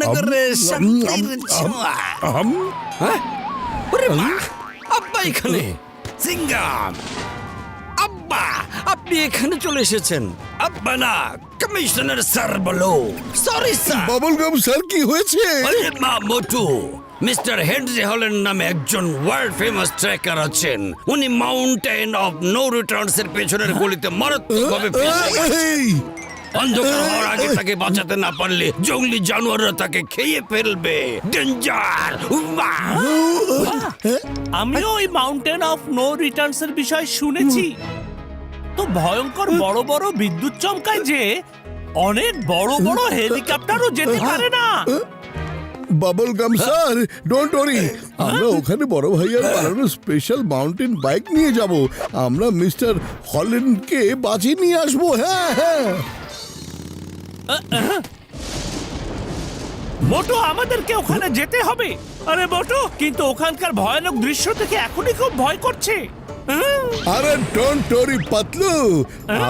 নগরে শান্তির ছোঁয়া। ওরে বাহ, আব্বা এখানে। সিঙ্গাম, আব্বা আপনি এখানে চলে এসেছেন। আব্বা না, কমিশনার স্যার বলো। Sorry sir. বাবলগাম স্যার, কি হয়েছে? আরে মা মোটু, মিস্টার হেনরি হল্যান্ড নামে একজন ওয়ার্ল্ড ফেমাস ট্রেকার আছেন। উনি মাউন্টেন অফ নো রিটার্নস এর পেছনের গলিতে মারাত্মকভাবে ফেঁসে গেছেন। এই, অন্ধকার হওয়ার আগে তাকে বাঁচাতে না পারলে জঙ্গলি জানোয়াররা তাকে খেয়ে ফেলবে। ডেঞ্জার। আমিও ওই মাউন্টেন অফ নো রিটার্নস এর বিষয় শুনেছি। তো ভয়ঙ্কর বড় বড় বিদ্যুৎ চমকায় যে অনেক বড় বড় হেলিকপ্টারও যেতে পারে না। বাবলগাম স্যার, ডোন্ট ওয়ারি, আমরা ওখানে বড় ভাইয়ার বানানো স্পেশাল মাউন্টেন বাইক নিয়ে যাব। আমরা মিস্টার হল্যান্ডকে বাঁচিয়ে নিয়ে আসবো। হ্যাঁ হ্যাঁ। মোটু, আমাদেরকে ওখানে যেতে হবে। আরে মোটু, কিন্তু ওখানকার ভয়ানক দৃশ্য থেকে এখনই খুব ভয় করছে। আরে ডোন্ট ওয়ারি পাতলু,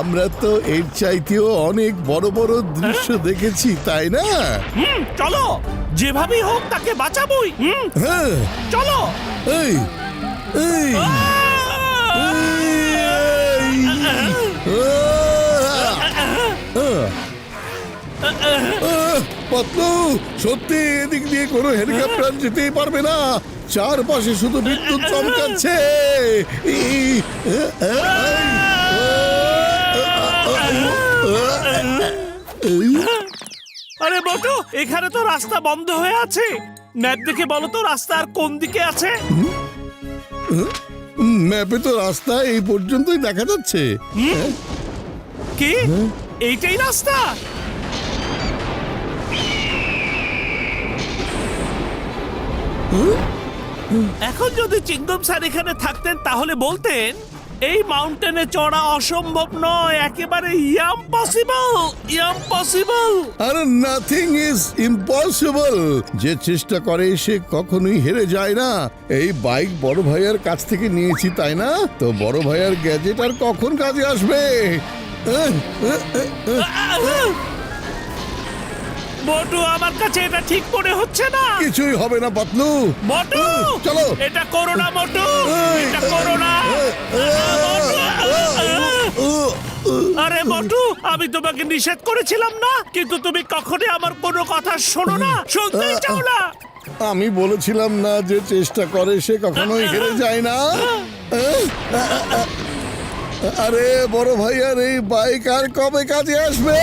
আমরা তো এর চাইতেও অনেক বড় বড় দৃশ্য দেখেছি, তাই না? চলো, যেভাবেই হোক তাকে বাঁচাবোই। হ্যাঁ, চলো। এই এই পাতলু, সত্যি এদিক দিয়ে কোনো হেলিকপ্টার যেতেই পারবে না। চারপাশে শুধু বিদ্যুৎ চমকাচ্ছে। আরে মোটু, এখানে তো রাস্তা বন্ধ হয়ে আছে। ম্যাপ দেখে বলো তো রাস্তা আর কোন দিকে আছে। ম্যাপে তো রাস্তা এই পর্যন্তই দেখা যাচ্ছে। কি এইটাই রাস্তা? এখন যদি চিংগম স্যার এখানে থাকতেন তাহলে বলতেন এই মাউন্টেনে চড়া অসম্ভব নয়, একেবারে ইম্পসিবল। আরে নাথিং ইজ ইম্পসিবল। যে চেষ্টা করে সে কখনোই হেরে যায় না। এই বাইক বড় ভাইয়ার কাছ থেকে নিয়েছি, তাই না? তো বড় ভাইয়ার গ্যাজেট আর কখন কাজে আসবে? মোটু, আমার কাছে এটা ঠিক মনে হচ্ছে না। কিছুই হবে না পাতলু। মোটু, চলো। এটা করো না মোটু, এটা করো না। আরে মোটু, আমি তোমাকে নিষেধ করেছিলাম না, কিন্তু তুমি কখনোই আমার কোনো কথা শোনো না, শুনতেই চাও না। আমি বলেছিলাম না যে চেষ্টা করে সে কখনোই হেরে যায় না? আরে বড় ভাইয়ার এই বাইক আর কবে কাজে আসবে?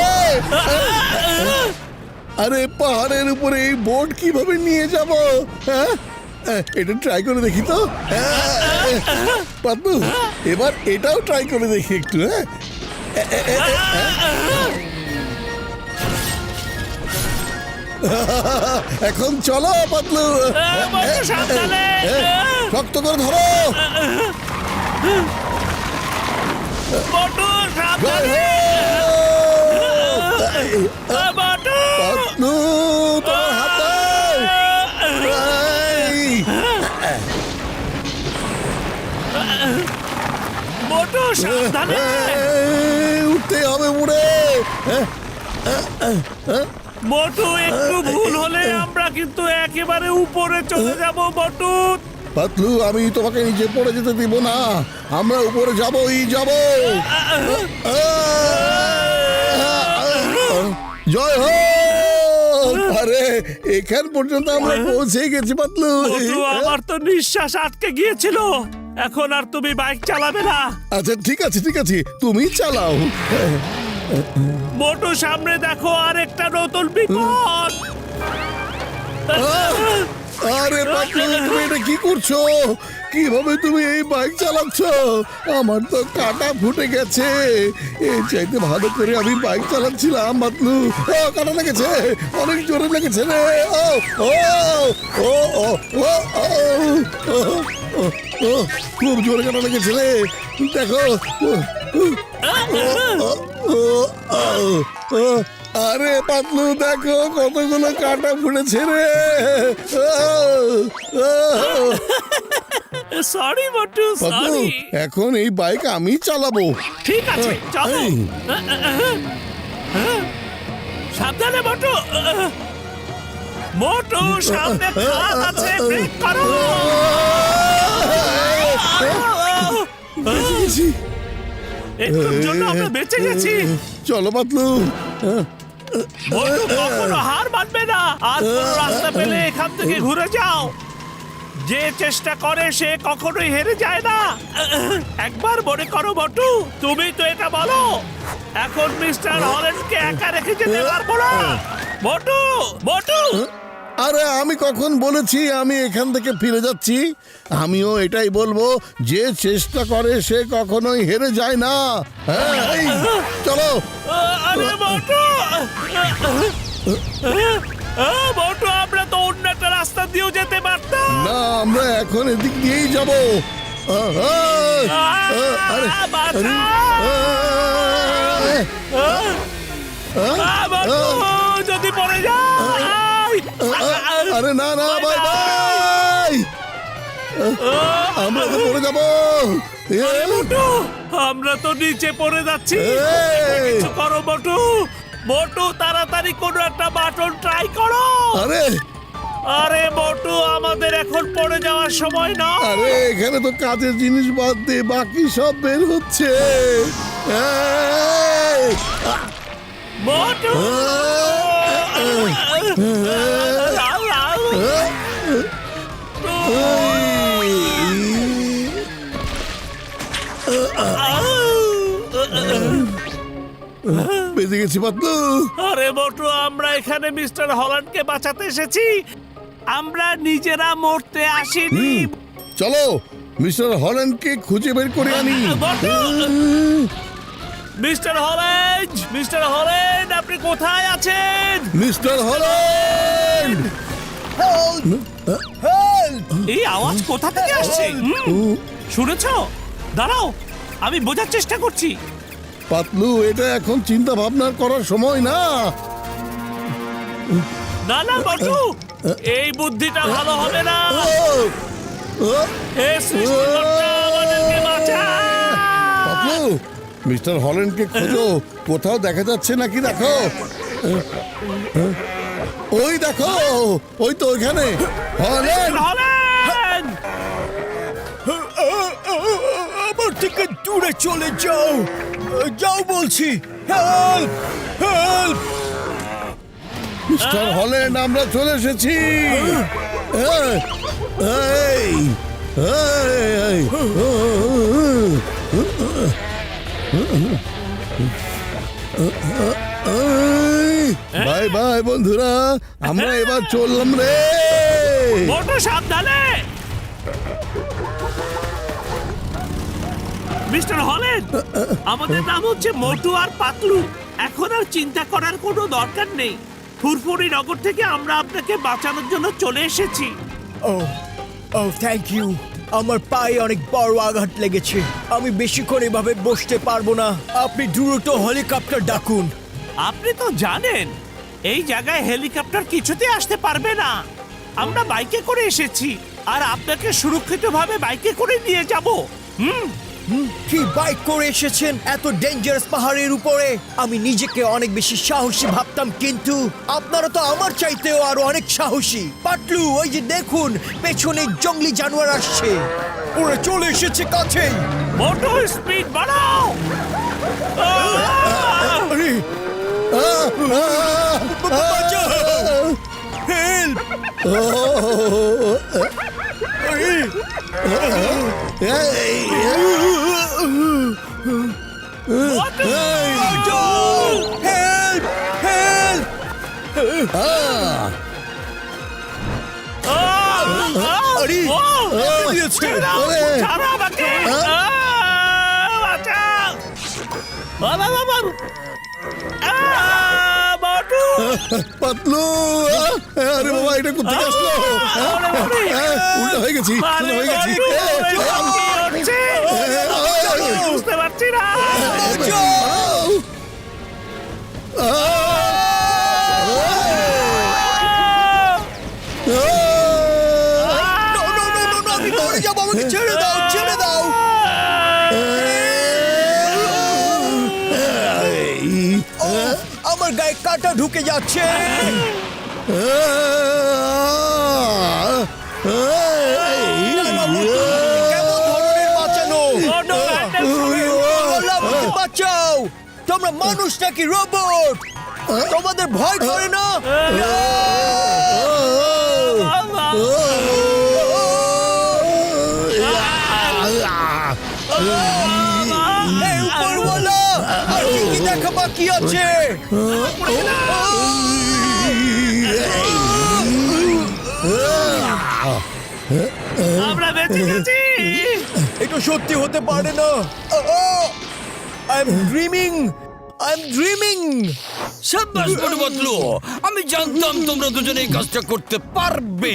আরে পাহাড়ের উপরে এই বোর্ড কিভাবে নিয়ে যাব? হ্যাঁ, এটা ট্রাই করে দেখি তো। পাতলু, এবার এটাও ট্রাই করে দেখি একটু। হ্যাঁ, এখন চলো পাতলু, সাবধানে। শক্ত করে ধরো। মোটু, সাবধানে। মোটু, পাতলু, তোমার হাত দাও। মোটু, সাবধানে। উঠতে হবে উড়ে। মোটু, একটু ভুল হলে আমরা কিন্তু একেবারে উপরে চলে যাব। মোটু, পাতলু, আমি তোমাকে নিচে পড়ে যেতে দিব না। আমরা উপরে যাবই যাব। জয় হোক। আরে এখান পর্যন্ত আমরা পৌঁছে গেছি পাতলু। মোটু, আমার তো নিঃশ্বাস আটকে গিয়েছিল। এখন আর তুমি বাইক চালাবে না। আচ্ছা ঠিক আছে ঠিক আছে, তুমি চালাও। মোটু, সামনে দেখো, আর একটা নতুন বিপদ। আরে পাতলু, তুমি এটা কি করছো? কিভাবে তুমি এই বাইক চালাচ্ছ? আমার তো কাটা ফুটে গেছে। এর চাইতে ভালো করে আমি বাইক চালাচ্ছিলাম পাতলু। কাটা লেগেছে, অনেক জোরে লেগেছে রে। ও ও ও ও ও, খুব জোরে কাটা লেগেছে রে। দেখো। আরে পাতলু, দেখো কতগুলো কাটা ফুটেছে রে। সরি মোটু, পাতলু, সরি। এখন এই বাইক আমি চালাবো। ঠিক আছে, চলো। এই। সাবধানে মোটু। মোটু সামনে খাদ আছে, ব্রেক করো। বেঁচে গেছি। একটুর জন্য আমরা বেঁচে গেছি। চলো পাতলু। মোটু কখনো হার মানবে না। আর কোনো রাস্তা পেলে এখান থেকে ঘুরে যাও। যে চেষ্টা করে সে কখনোই হেরে যায় না। একবার মনে করো মোটু, তুমি তো এটা বলো এখন মিস্টার হল্যান্ডকে একা রেখে যেতে পারবো না। মোটু মোটু আরে আমি কখন বলেছি আমি এখান থেকে ফিরে যাচ্ছি? আমিও এটাই বলবো, যে চেষ্টা করে সে কখনোই হেরে যায় না। হ্যাঁ, এই, চলো। আরে মোটু, মোটু আমরা তো অন্য একটা রাস্তা দিয়েও যেতে পারতাম। না, আমরা এখন এদিক দিয়েই যাব। আরে মোটু যদি পড়ে যায়। আরে না না, বাই বাই, আমরা তো পড়ে যাবো। আরে মোটু, আমরা তো নিচে পড়ে যাচ্ছি। কিছু করো মোটু। মোটু তাড়াতাড়ি কোনো একটা বাটন ট্রাই করো। আরে আরে মোটু, আমাদের এখন পড়ে যাওয়ার সময় না। আরে এখানে তো কাজের জিনিস বাদ দিয়ে বাকি সব বের হচ্ছে। এই! মোটু বেঁচে গেছি পাতলু। আরে মোটু, আমরা এখানে মিস্টার হল্যান্ডকে বাঁচাতে এসেছি, আমরা নিজেরা মরতে আসিনি। চলো মিস্টার হল্যান্ডকে খুঁজে বের করে আনি। Motu! Mister Holland, mister Holland, আপনি কোথায় আছেন? Mister Holland! এই আওয়াজ কোথা থেকে আসছে? শুনেছো? দাঁড়াও, আমি বোঝার চেষ্টা করছি। পাতলু, এটা এখন চিন্তা ভাবনা করার সময় না। না না মোটু, এই বুদ্ধিটা ভালো হবে না। হে সৃষ্টিকর্তা, আমাদেরকে বাঁচাও। পাতলু, মিস্টার হল্যান্ডকে খোঁজো, কোথাও দেখা যাচ্ছে নাকি দেখো। ওই দেখো, ওই তো ওইখানে হল্যান্ড। হল্যান্ড! আমার থেকে দূরে চলে যাও, যাও বলছি। Help, help! মিস্টার হল্যান্ড, আমরা চলে এসেছি। এই, এই, এই, বাই বাই বন্ধুরা, আমরা এবার চললাম রে। মোটু সাবধানে। মিস্টার হল্যান্ড, আমাদের নাম হচ্ছে মোটু আর পাতলু। এখন আর চিন্তা করার কোনো দরকার নেই। ফুরফুরি নগর থেকে আমরা আপনাকে বাঁচানোর জন্য চলে এসেছি। ও ও থ্যাংক ইউ। আমার পায়ে অনেক বড় আঘাত লেগেছে, আমি বেশিক্ষণ এভাবে বসতে পারবো না। আপনি দ্রুত হেলিকপ্টার ডাকুন। আপনি তো জানেন এই জায়গায় হেলিকপ্টার কিছুতে আসতে পারবে না। আমরা বাইকে করে এসেছি আর আপনাকে সুরক্ষিতভাবে বাইকে করে নিয়ে যাব। কি বাইক করে এসেছেন এত ডেঞ্জারাস পাহাড়ের উপরে? আমি নিজেকে অনেক বেশি সাহসী ভাবতাম, কিন্তু আপনারা তো আমার চাইতেও আরো অনেক সাহসী। পাতলু, ওই যে দেখুন, পেছনে জঙ্গলি জানোয়ার আসছে, ওরা চলে এসেছে কাছেই। মোটু স্পিড বাড়াও। আরে বাঁচাও! হেল্প! আরে মোটু! Help, help! আরে ও! দিয়েছে। ছেড়ে দাও, আরে! ছাড়ো আমাকে। বাঁচাও! বাবা! মোটু! পাতলু, আরে বাবা, এটা কোথায় আসলো? উল্টো হয়ে গেছি, উল্টো হয়ে গেছি। বুঝতে পারছি না। আমি মরে যাবো, আমাকে ছেড়ে দাও, ছেড়ে দাও। আমার আমার গায়ে কাটা ঢুকে যাচ্ছে। না, বন্ধু, কেমন ধরনের বাঁচানো? Oh, no, আল্লাহ, আমাকে বাঁচাও। তোমরা মানুষ নাকি রোবট? তোমাদের ভয় করে না? এই উপরওয়ালা, আর কি দেখা বাকি আছে? আমরা বেঁচে গেছি। এটা সত্যি হতে পারে না। I am dreaming, I am dreaming. সাব্বাস বড় বদলু, আমি জানতাম তোমরা দুজনে এই কাজটা করতে পারবে।